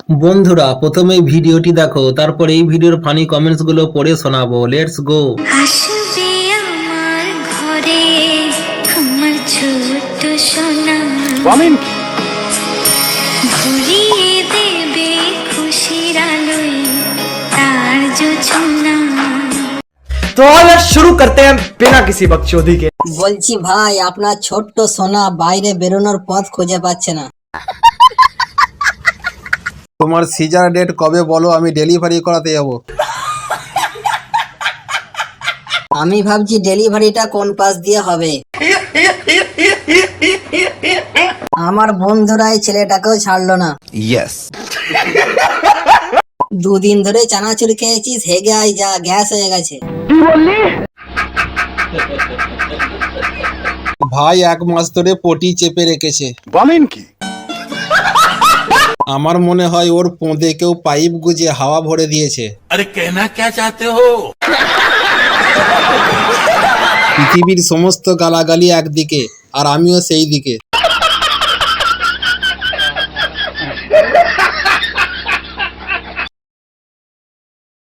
বন্ধুরা প্রথমে ভিডিওটি দেখো, তারপর এই ভিডিওর ফানি কমেন্টস গুলো পড়ে শোনাবো। Let's go. আসবে আমার ঘরে আমার ছোট্ট সোনা, ভরিয়ে দেবে খুশির আলোয় তার জোছনা। तो यार शुरू करते हैं बिना किसी बकचोदी के। বলছি ভাই, আপনার ছোট্ট সোনা বাইরে বেরোনোর পথ খুঁজে পাচ্ছে না। তোমার সিজার ডেট কবে বলো, আমি ডেলিভারি করাতে যাব। আমি ভাবছি ডেলিভারিটা কোন পাশ দিয়ে হবে। আমার বন্ধুরা এই ছেলেটাকেও ছাড়লো না। দুদিন ধরে চানাচুর খেয়েছিস, হেগে আই যা, গ্যাস হয়ে গেছে। ভাই 1 মাস ধরে পটি চেপে রেখেছে। বলেন কি? আমার মনে হয় ওর পোঁদে কেউ পাইপ গুজে হাওয়া ভরে দিয়েছে। अरे कहना क्या चाहते हो? পৃথিবীর সমস্ত গালাগালি একদিকে আর আমিও সেই দিকে।